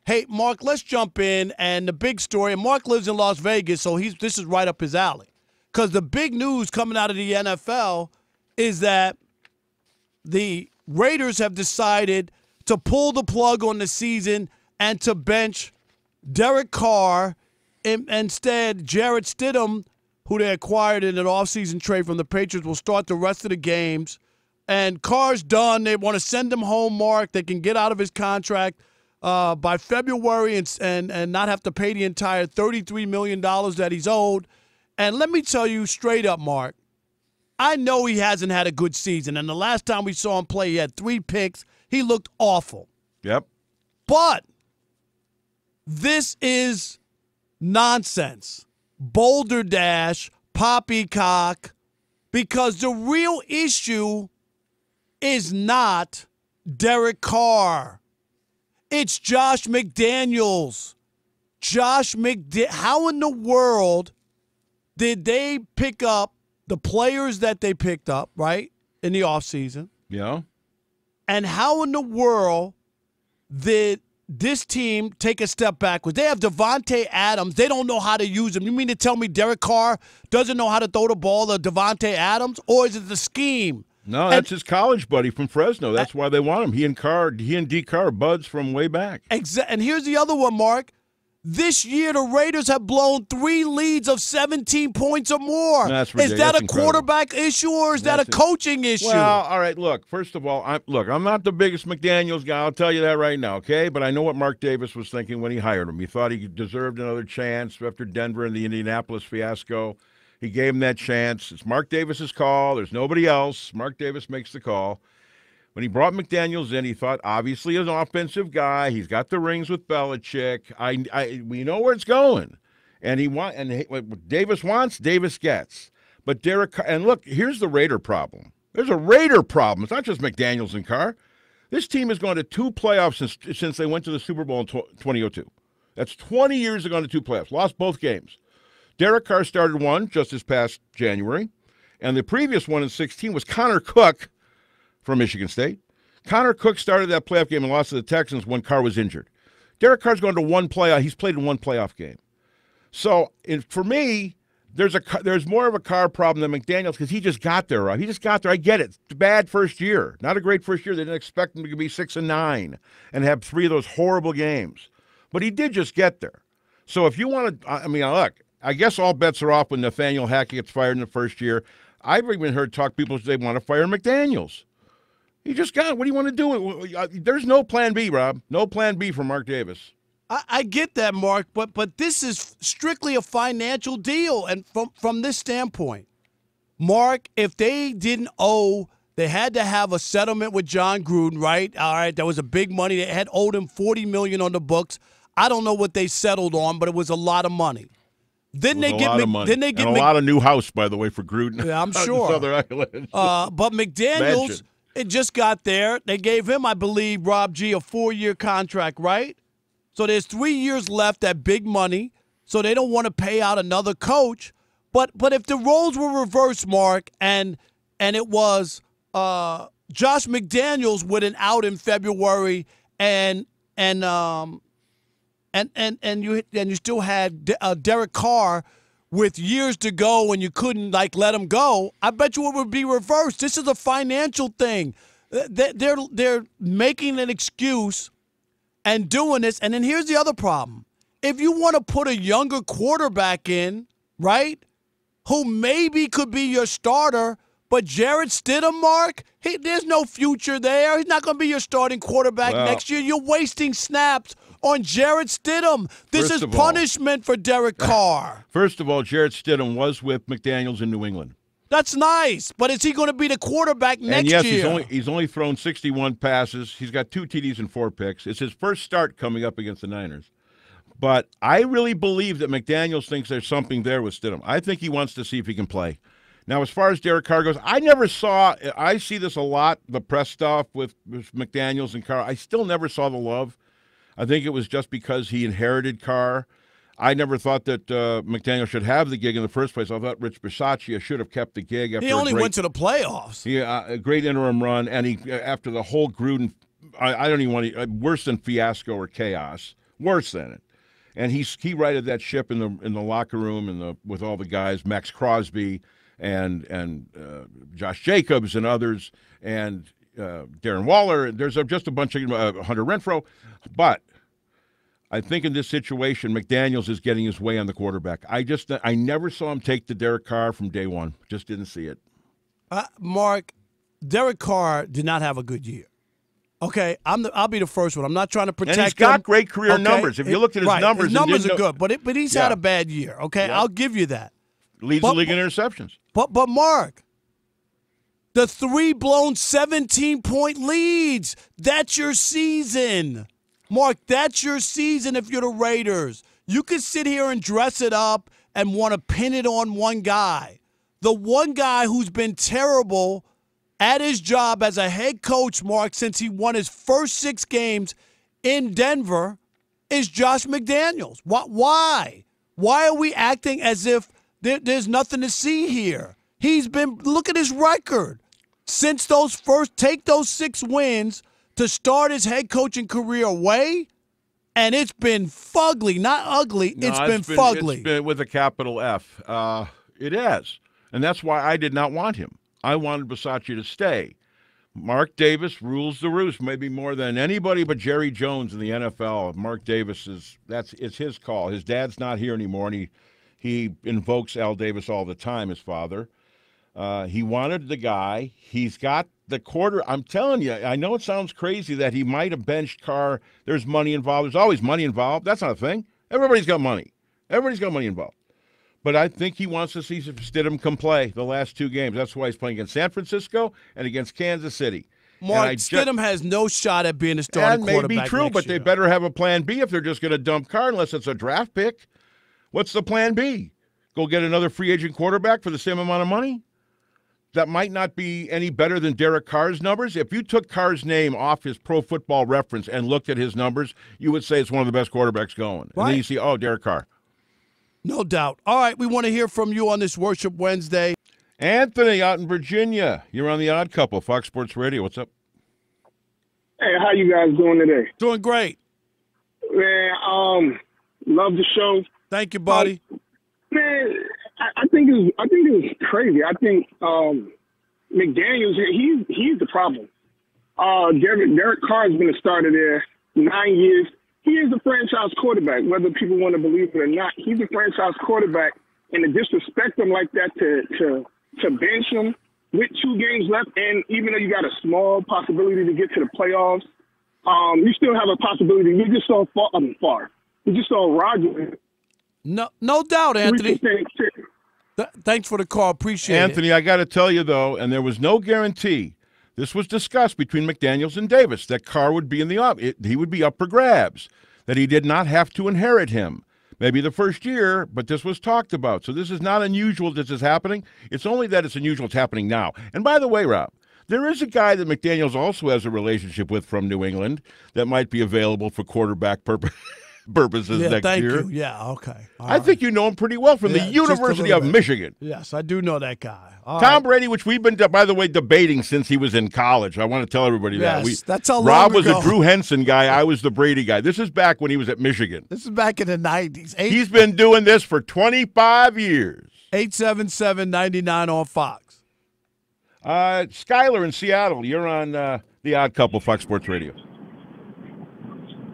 Hey, Mark, let's jump in. And the big story, and Mark lives in Las Vegas, so this is right up his alley. Because the big news coming out of the NFL is that the Raiders have decided to pull the plug on the season and to bench Derek Carr. Instead, Jarrett Stidham, who they acquired in an offseason trade from the Patriots, will start the rest of the games. And Carr's done. They want to send him home, Mark. They can get out of his contract by February and not have to pay the entire $33 million that he's owed. And let me tell you straight up, Mark, I know he hasn't had a good season. And the last time we saw him play, he had 3 picks. He looked awful. Yep. But this is nonsense. Boulder Dash, poppycock, because the real issue is not Derek Carr. It's Josh McDaniels. How in the world did they pick up the players that they picked up, right, in the offseason? Yeah. And how in the world did this team take a step backwards? They have Devontae Adams. They don't know how to use him. You mean to tell me Derek Carr doesn't know how to throw the ball to Devontae Adams? Or is it the scheme? No, that's his college buddy from Fresno. That's why they want him. He and D. Carr are buds from way back. And here's the other one, Mark. This year, the Raiders have blown 3 leads of 17 points or more. That's is that a quarterback issue or is that a coaching issue? Well, all right, look, first of all, I'm not the biggest McDaniels guy. I'll tell you that right now, okay? But I know what Mark Davis was thinking when he hired him. He thought he deserved another chance after Denver and the Indianapolis fiasco. He gave him that chance. It's Mark Davis's call. There's nobody else. Mark Davis makes the call. When he brought McDaniels in, he thought, obviously, he's an offensive guy. He's got the rings with Belichick. We know where it's going. And what Davis wants, Davis gets. But and look, here's the Raider problem. There's a Raider problem. It's not just McDaniels and Carr. This team has gone to 2 playoffs since they went to the Super Bowl in 2002. That's 20 years ago to 2 playoffs. Lost both games. Derek Carr started one just this past January. And the previous one in 2016 was Connor Cook from Michigan State. Connor Cook started that playoff game and lost to the Texans when Carr was injured. Derek Carr's gone to 1 playoff. He's played in 1 playoff game. So for me, there's more of a Carr problem than McDaniels because he just got there, right? He just got there. I get it. It's a bad first year. Not a great first year. They didn't expect him to be 6-9 and have 3 of those horrible games. But he did just get there. So if you want to, look, I guess all bets are off when Nathaniel Hackett gets fired in the first year. I've even heard people say they want to fire McDaniels. He just got it. What do you want to do? There's no plan B, Rob. No plan B for Mark Davis. I get that, Mark, but this is strictly a financial deal. And from this standpoint, Mark, if they didn't owe, they had to have a settlement with John Gruden, right? All right, that was a big money. They had owed him $40 million on the books. I don't know what they settled on, but it was a lot of money. Then they get a lot of new house, by the way, for Gruden. Yeah, I'm sure. Southern Island. But McDaniels, it just got there. They gave him, I believe, Rob G, a 4-year contract, right? So there's 3 years left at big money. So they don't want to pay out another coach. But if the roles were reversed, Mark, and it was Josh McDaniels with an out in February, and you still had Derek Carr with years to go and you couldn't, let him go, I bet you it would be reversed. This is a financial thing. They're making an excuse and doing this. And then here's the other problem. If you want to put a younger quarterback in, right, who maybe could be your starter, but Jarrett Stidham, Mark, there's no future there. He's not going to be your starting quarterback next year. You're wasting snaps on Jarrett Stidham. This is punishment for Derek Carr. First of all, Jarrett Stidham was with McDaniels in New England. That's nice, but is he going to be the quarterback next year? And yes, he's only thrown 61 passes. He's got 2 TDs and 4 picks. It's his first start coming up against the Niners. But I really believe that McDaniels thinks there's something there with Stidham. I think he wants to see if he can play. Now, as far as Derek Carr goes, I see this a lot, the press stuff with McDaniels and Carr. I still never saw the love. I think it was just because he inherited Carr. I never thought that McDaniel should have the gig in the first place. I thought Rich Bisaccia should have kept the gig. After he only went to the playoffs. Yeah, a great interim run, and after the whole Gruden, I don't even want to, worse than fiasco or chaos, worse than it. And he righted that ship in the locker room and with all the guys, Max Crosby and Josh Jacobs and others, and Darren Waller. There's just a bunch of Hunter Renfrow. But I think in this situation, McDaniels is getting his way on the quarterback. I never saw him take the Derek Carr from day one. Just didn't see it. Mark, Derek Carr did not have a good year. Okay, I'll be the first one. I'm not trying to protect him. And he's got great career numbers. If you looked at his numbers, his numbers are good, but he's had a bad year. Okay, I'll give you that. Leads the league in interceptions. But Mark, the 3 blown 17-point leads. That's your season. Mark, that's your season if you're the Raiders. You can sit here and dress it up and want to pin it on one guy. The one guy who's been terrible at his job as a head coach, Mark, since he won his first 6 games in Denver, is Josh McDaniels. Why? Why are we acting as if there's nothing to see here? Look at his record. Since take those 6 wins to start his head coaching career away, and it's been fugly, not ugly. It's been fugly. It's been with a capital F. It has. And that's why I did not want him. I wanted Bisaccia to stay. Mark Davis rules the roost, maybe more than anybody but Jerry Jones in the NFL. Mark Davis it's his call. His dad's not here anymore, and he invokes Al Davis all the time, his father. He wanted the guy. He's got the quarter. I'm telling you, I know it sounds crazy that he might have benched Carr. There's money involved. There's always money involved. That's not a thing. Everybody's got money. Everybody's got money involved. But I think he wants to see Stidham can play the last 2 games. That's why he's playing against San Francisco and against Kansas City. Mark, Stidham has no shot at being a starting quarterback. That may be true, but they better have a plan B if they're just going to dump Carr unless it's a draft pick. What's the plan B? Go get another free agent quarterback for the same amount of money? That might not be any better than Derek Carr's numbers. If you took Carr's name off his Pro Football Reference and looked at his numbers, you would say it's one of the best quarterbacks going. Right. And then you see, Derek Carr. No doubt. All right, we want to hear from you on this Worship Wednesday. Anthony out in Virginia. You're on The Odd Couple, Fox Sports Radio. What's up? Hey, how you guys doing today? Doing great. Man, love the show. Thank you, buddy. Man, I think it was crazy. I think McDaniels, he's the problem. Derek Carr has been a starter there 9 years. He is a franchise quarterback, whether people want to believe it or not. He's a franchise quarterback, and to disrespect him like that, to bench him with 2 games left, and even though you got a small possibility to get to the playoffs, you still have a possibility. You just saw far. You just saw Rodgers. No doubt, Anthony. Thanks for the call. Appreciate it. Anthony, I got to tell you, though, and there was no guarantee. This was discussed between McDaniels and Davis, that Carr would be he would be up for grabs, that he did not have to inherit him. Maybe the first year, but this was talked about. So this is not unusual this is happening. It's only that it's unusual it's happening now. And by the way, Rob, there is a guy that McDaniels also has a relationship with from New England that might be available for quarterback purposes next thank year. You. Yeah, okay. I think you know him pretty well from the University of Michigan. Yes, I do know that guy. Tom Brady, which we've been, by the way, debating since he was in college. I want to tell everybody that. That's how long Rob was ago. a Drew Henson guy. I was the Brady guy. This is back when he was at Michigan. This is back in the 90s. He's been doing this for 25 years. 877-99 on Fox. Skyler in Seattle, you're on The Odd Couple, Fox Sports Radio.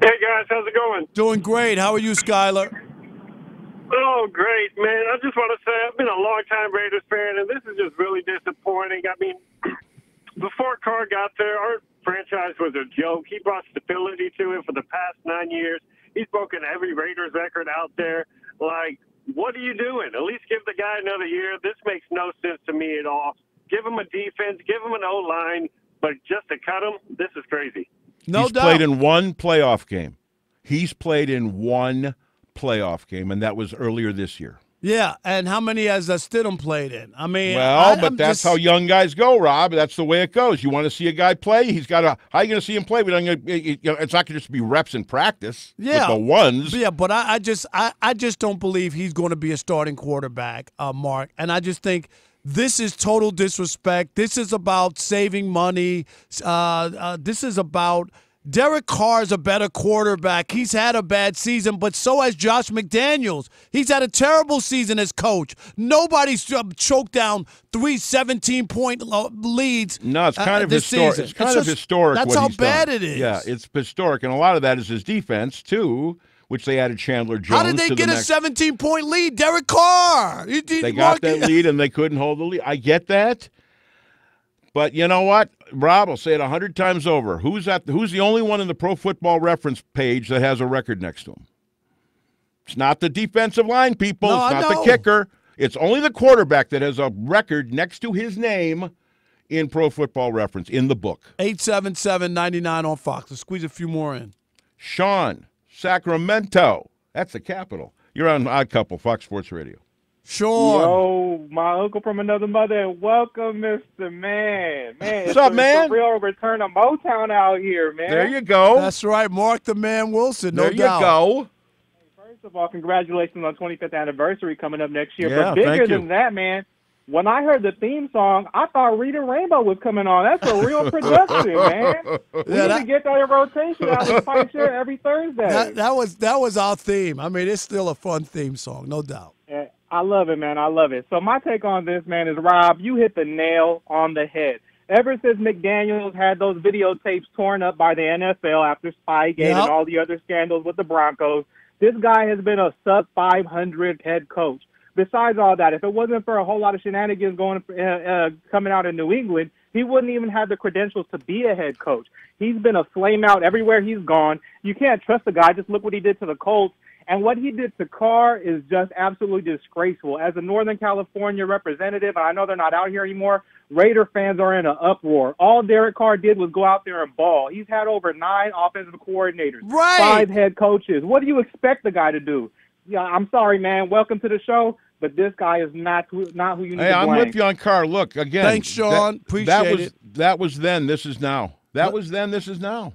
Hey, guys, how's it going? Doing great. How are you, Skyler? Oh, great, man. I just want to say I've been a long-time Raiders fan, and this is just really disappointing. I mean, before Carr got there, our franchise was a joke. He brought stability to it for the past 9 years. He's broken every Raiders record out there. Like, what are you doing? At least give the guy another year. This makes no sense to me at all. Give him a defense, give him an O-line, but just to cut him, this is crazy. No He's doubt. played in one playoff game. He's played in one playoff game, and that was earlier this year. Yeah, and how many has Stidham played in? I mean, but that's how young guys go, Rob. That's the way it goes. You want to see a guy play? He's got how are you going to see him play? It's not going to just be reps in practice. Yeah, with the ones. Yeah, but I just don't believe he's going to be a starting quarterback, Mark. And I just think this is total disrespect. This is about saving money. This is about Derek Carr's a better quarterback. He's had a bad season, but so has Josh McDaniels. He's had a terrible season as coach. Nobody's choked down 3 17-point leads. No, it's kind of this historic. season. It's kind of historic. That's what how he's bad done. it is. Yeah, it's historic, and a lot of that is his defense too, which they added Chandler Jones. How did they get a 17-point lead? Derek Carr. They got that lead, and they couldn't hold the lead. I get that. But you know what? Rob, I'll say it 100 times over. Who's the only one in the Pro Football Reference page that has a record next to him? It's not the defensive line, people. No, it's not the kicker. It's only the quarterback that has a record next to his name in Pro Football Reference, in the book. 877-99 on Fox. Let's squeeze a few more in. Sean, Sacramento. That's the capital. You're on Odd Couple, Fox Sports Radio. Sean. Yo, my uncle from another mother, and welcome, Mr. Man. Man, what's up, man? It's a real return of Motown out here, man. There you go. That's right, Mark the Man Wilson, no there doubt. You go. First of all, congratulations on 25th anniversary coming up next year. Yeah, but bigger thank you. than that, man, when I heard the theme song, I thought Reading Rainbow was coming on. That's a real production, man. We need to get that in rotation. I was quite sure every Thursday. That was our theme. I mean, it's still a fun theme song, no doubt. Yeah, I love it, man. I love it. So my take on this, man, is, Rob, you hit the nail on the head. Ever since McDaniels had those videotapes torn up by the NFL after Spygate and all the other scandals with the Broncos, this guy has been a sub-500 head coach. Besides all that, if it wasn't for a whole lot of shenanigans coming out in New England, he wouldn't even have the credentials to be a head coach. He's been a flame out everywhere he's gone. You can't trust the guy. Just look what he did to the Colts. And what he did to Carr is just absolutely disgraceful. As a Northern California representative, and I know they're not out here anymore, Raider fans are in an uproar. All Derek Carr did was go out there and ball. He's had over 9 offensive coordinators, 5 head coaches. What do you expect the guy to do? Yeah, I'm sorry, man. Welcome to the show, but this guy is not who you need to blame. Hey, I'm with you on Carr. Look, again. Thanks, Sean. Appreciate it. That was then. This is now. That was then. This is now.